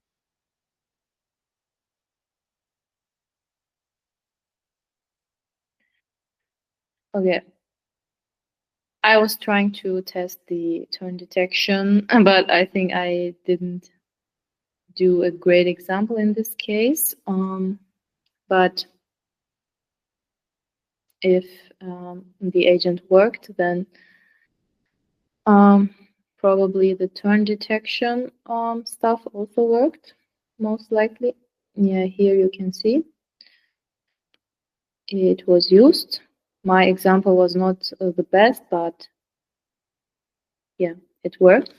Okay. I was trying to test the turn detection, but I think I didn't do a great example in this case. But if the agent worked, then probably the turn detection stuff also worked, most likely. Yeah, here you can see it was used. My example was not the best, but yeah, it worked.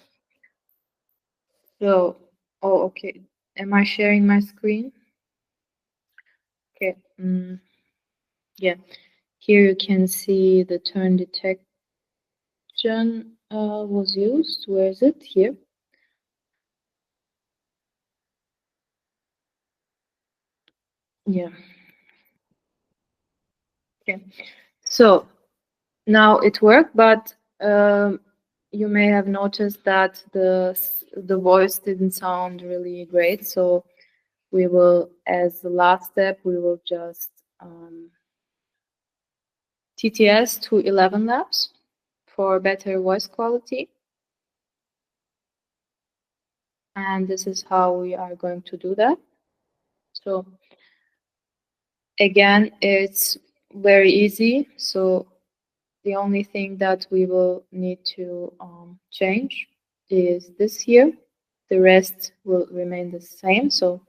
So, oh, okay. Am I sharing my screen? Okay. Yeah. Here you can see the turn detection was used. Where is it? Here. Yeah. Okay, so now it worked, but you may have noticed that the voice didn't sound really great. So we will, as the last step, we will just TTS to 11 labs for better voice quality. And this is how we are going to do that. So again, it's very easy. So the only thing that we will need to change is this here. The rest will remain the same. So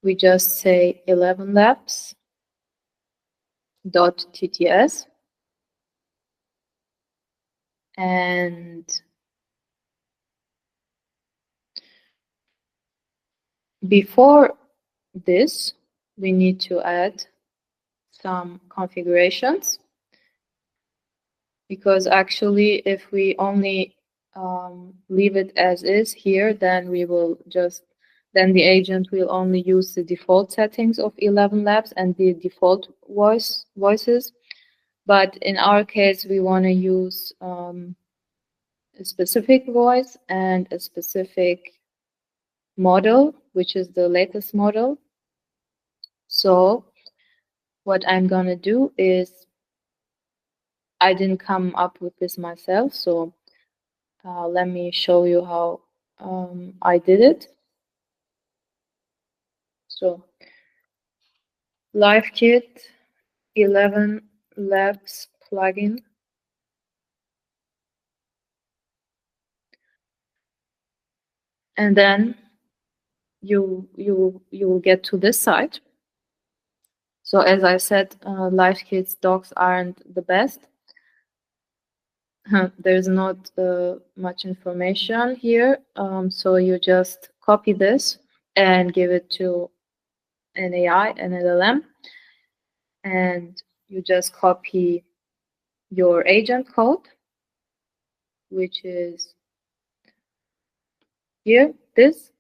we just say 11 labs dot TTS, and before this, we need to add some configurations, because actually if we only leave it as is here, then the agent will only use the default settings of 11 labs and the default voices. But in our case, we want to use a specific voice and a specific model, which is the latest model. So what I'm going to do is, I didn't come up with this myself, so let me show you how I did it. So LiveKit 11 Labs plugin. And then you will get to this site. So as I said, LiveKit's docs aren't the best. There's not much information here. So you just copy this and give it to an AI, an LLM, and you just copy your agent code, which is here, this.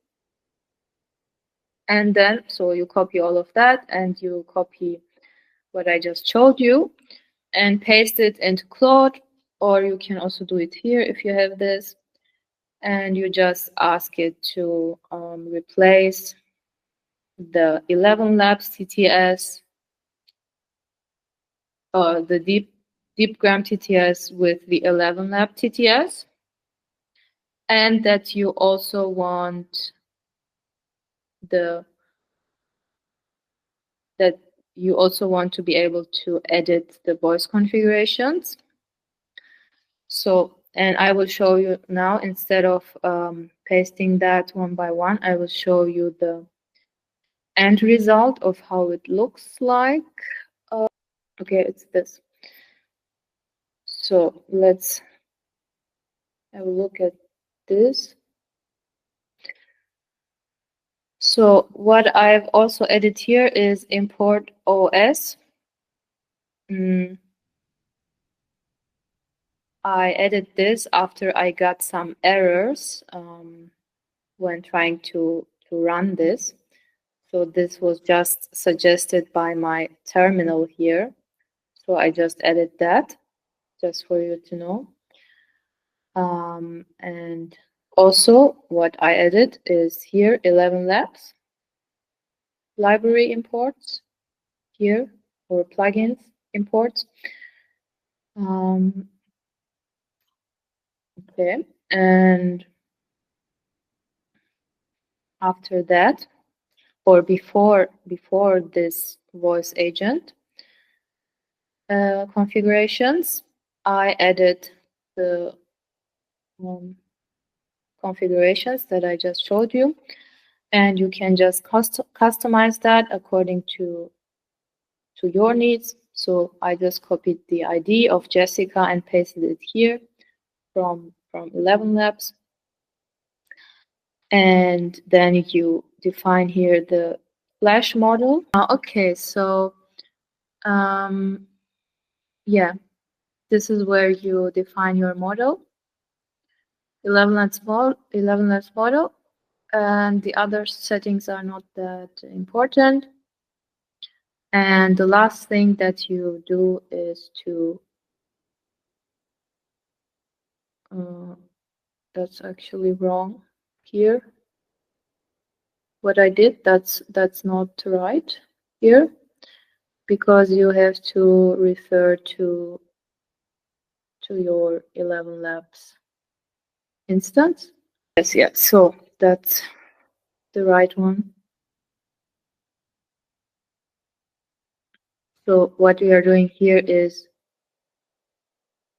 And then, so you copy all of that and you copy what I just showed you and paste it into Claude, or you can also do it here if you have this. And you just ask it to replace the 11 labs TTS, the deep gram TTS with the 11 lab TTS, and that you also want to be able to edit the voice configurations. So, and I will show you now, instead of pasting that one by one, I will show you the end result of how it looks like. Okay, it's this. So let's have a look at this. So what I've also added here is import OS. I added this after I got some errors when trying to run this. So this was just suggested by my terminal here. So I just added that, just for you to know. And also what I added is here 11 labs, library imports here, or plugins imports. Okay, and after that, or before this voice agent configurations, I added the configurations that I just showed you, and you can just customize that according to your needs. So I just copied the ID of Jessica and pasted it here from 11 labs. And then you define here the flash model. Okay, so yeah, this is where you define your model, 11 labs model, and the other settings are not that important. And the last thing that you do is to, that's actually wrong here. What I did, that's not right here, because you have to refer to your 11 Labs instance. Yes, yeah, so that's the right one. So what we are doing here is,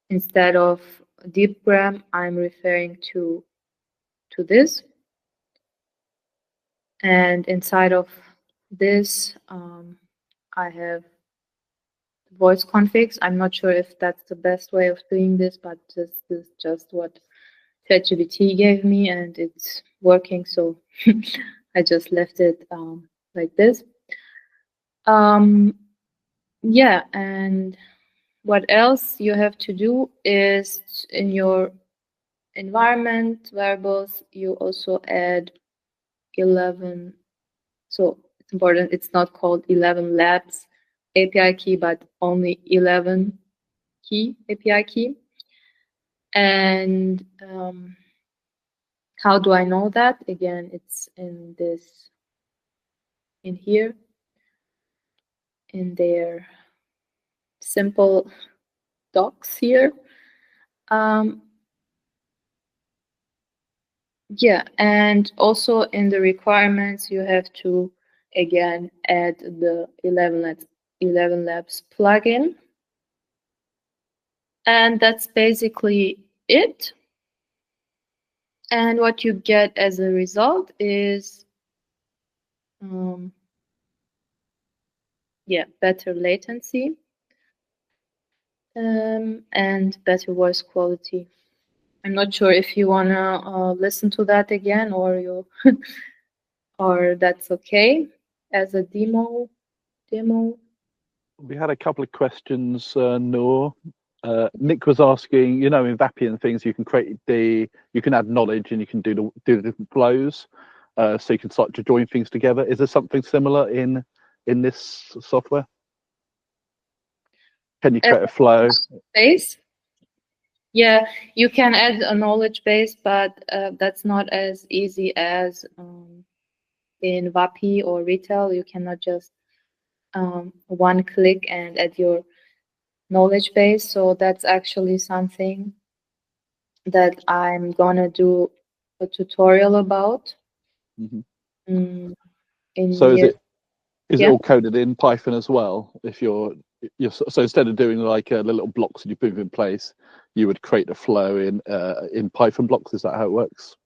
instead of deepgram, I'm referring to this. And inside of this, I have voice configs. I'm not sure if that's the best way of doing this, but this is just what ChatGPT gave me, and it's working. So I just left it like this. Yeah, and what else you have to do is, in your environment variables, you also add 11. So it's important, it's not called 11 Labs API key, but only 11 key API key. And how do I know that? Again, it's in this, in here, in their simple docs here. Yeah, and also in the requirements, you have to, again, add the 11 Labs plugin. And that's basically it. And what you get as a result is, yeah, better latency and better voice quality. I'm not sure if you wanna listen to that again, or you, or that's okay as a demo. We had a couple of questions, Noor. Nick was asking, you know, in Vapi and things, you can add knowledge and you can do the different flows, so you can start to join things together. Is there something similar in this software? Can you create a flow? Base? Yeah, you can add a knowledge base, but that's not as easy as in Vapi or retail. You cannot just one click and add your knowledge base. So that's actually something that I'm gonna do a tutorial about. Mm-hmm. In so near, is it all coded in Python as well? If you're so instead of doing like the little blocks and you move in place, you would create a flow in Python blocks. Is that how it works?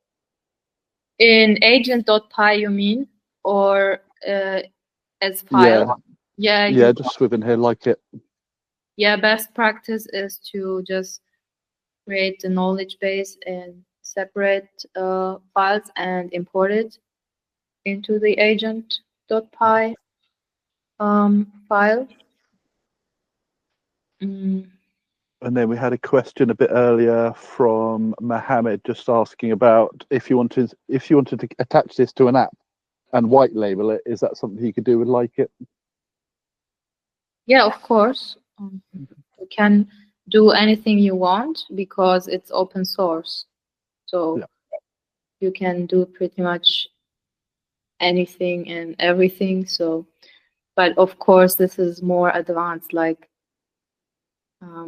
in agent.py, you mean, or as file? Yeah, just within here, like it. Yeah, best practice is to just create the knowledge base in separate files and import it into the agent.py file. And then we had a question a bit earlier from Mohammed, just asking about if you wanted to attach this to an app and white label it. Is that something you could do with LiveKit? Yeah, of course. You can do anything you want because it's open source. So you can do pretty much anything and everything. So, but of course, this is more advanced. Like,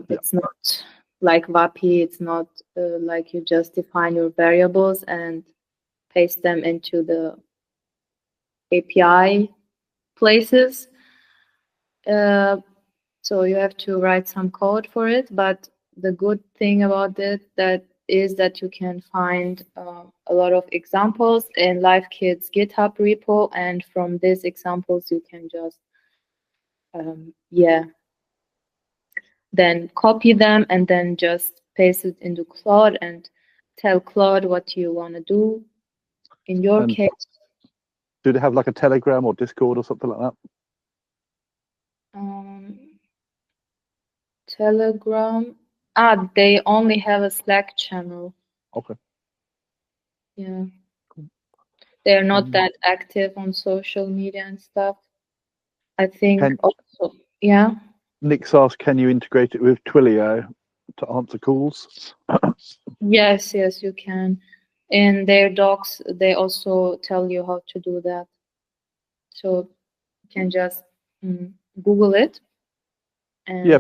it's not like Vapi. It's not like you just define your variables and paste them into the API places. So you have to write some code for it. But the good thing about it is that you can find a lot of examples in LiveKit's GitHub repo, and from these examples you can just then copy them and then just paste it into Claude and tell Claude what you want to do in your case. Do they have like a Telegram or Discord or something like that? Telegram. They only have a Slack channel. Okay. Yeah. They're not that active on social media and stuff. I think Can- also, yeah. Nick's asked, can you integrate it with Twilio to answer calls? Yes, yes, you can. In their docs, they also tell you how to do that. So you can just Google it. And Yeah,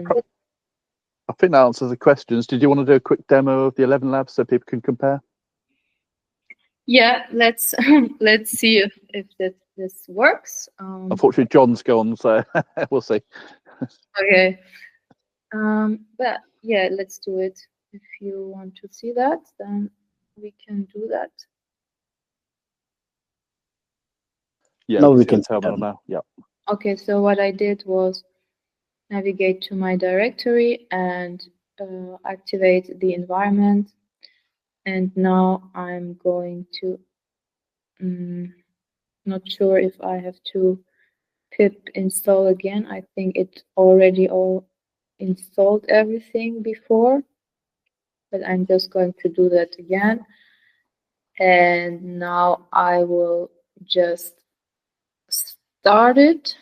I think that answers the questions. Did you want to do a quick demo of the 11 Labs so people can compare? yeah, let's let's see if this works. Unfortunately, John's gone, so we'll see. Okay. But yeah, let's do it. If you want to see that, then we can do that. Yeah, Now we we can can see the terminal now. Yeah. Okay, so what I did was navigate to my directory and activate the environment. And now I'm going to, not sure if I have to pip install again. I think it already all installed everything before, but I'm just going to do that again. And now I will just start it.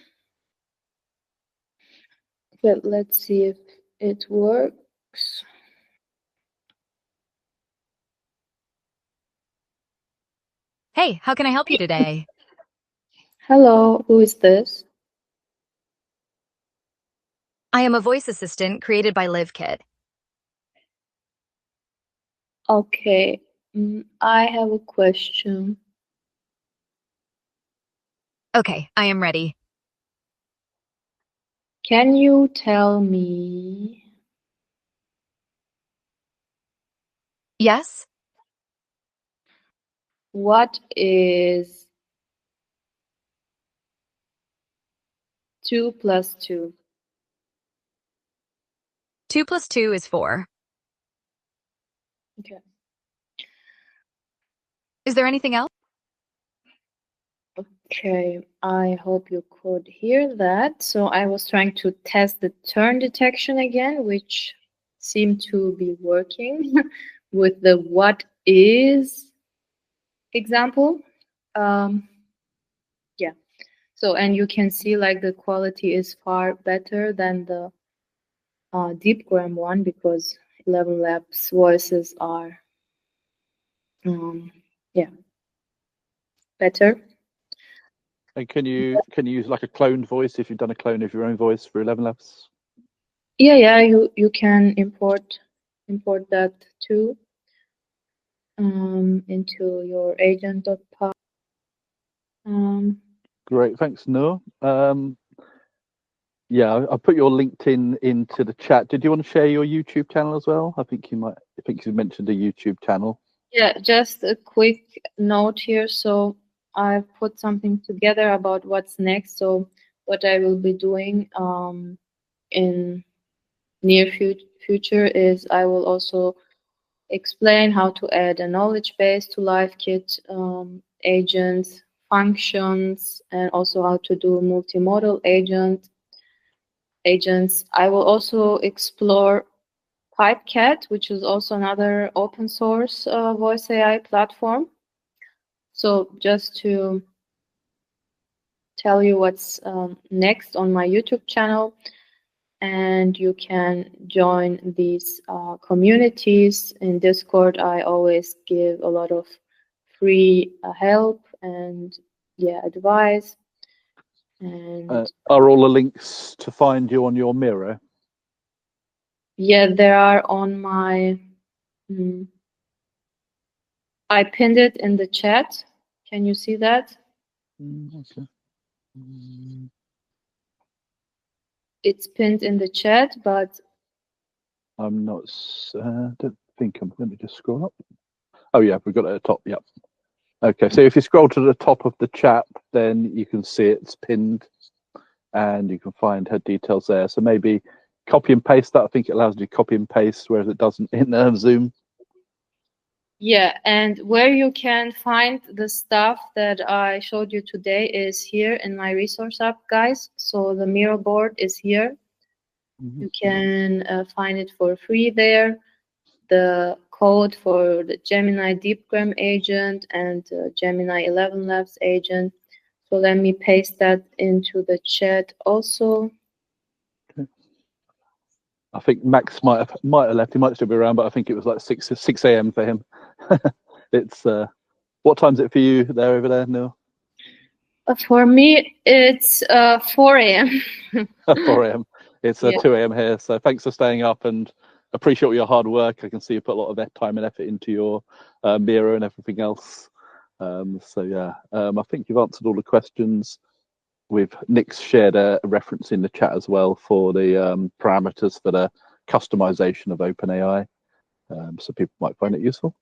But let's see if it works. Hey, how can I help you today? Hello, who is this? I am a voice assistant created by LiveKit. Okay, I have a question. Okay, I am ready. Can you tell me Yes? what is 2 plus 2? 2 plus 2 is 4. Okay. Is there anything else? Okay, I hope you could hear that. So I was trying to test the turn detection again, which seemed to be working with the what is example. Yeah. So, and you can see like the quality is far better than the DeepGram one because 11 Labs voices are, yeah, better. And can you use like a cloned voice if you've done a clone of your own voice for 11 Labs? Yeah, you can import that too into your agent.py. Great, thanks, Noor. Yeah, I put your LinkedIn into the chat. Did you want to share your YouTube channel as well? I think you mentioned a YouTube channel. Yeah, just a quick note here. So I've put something together about what's next. So what I will be doing in near future is I will also explain how to add a knowledge base to LiveKit agents, functions, and also how to do multimodal agents. I will also explore PipeCat, which is also another open source voice AI platform. So just to tell you what's next on my YouTube channel, and you can join these communities. In Discord, I always give a lot of free help and advice. And Are all the links to find you on your Miro? yeah, there are on my. I pinned it in the chat. Can you see that? Okay. It's pinned in the chat, but I'm not. Don't think I'm. Let me just scroll up. Oh yeah, we've got it at the top. Yep. Okay, so if you scroll to the top of the chat, then you can see it's pinned, and you can find her details there. So maybe copy and paste that. I think it allows you to copy and paste, whereas it doesn't in Zoom. yeah, and where you can find the stuff that I showed you today is here in my resource app, guys. So the Miro board is here. You can find it for free there. The code for the Gemini DeepGram agent and Gemini 11 Labs agent. So let me paste that into the chat also. I think Max might have left. He might still be around, but I think it was like 6 a.m. for him. It's what time's it for you there over there, Neil? For me, it's 4 a.m. 4 a.m. It's Yeah. 2 a.m. here. So thanks for staying up and appreciate all your hard work. I can see you put a lot of time and effort into your Miro and everything else. So yeah, I think you've answered all the questions. Nick's shared a reference in the chat as well for the parameters for the customization of OpenAI. So people might find it useful.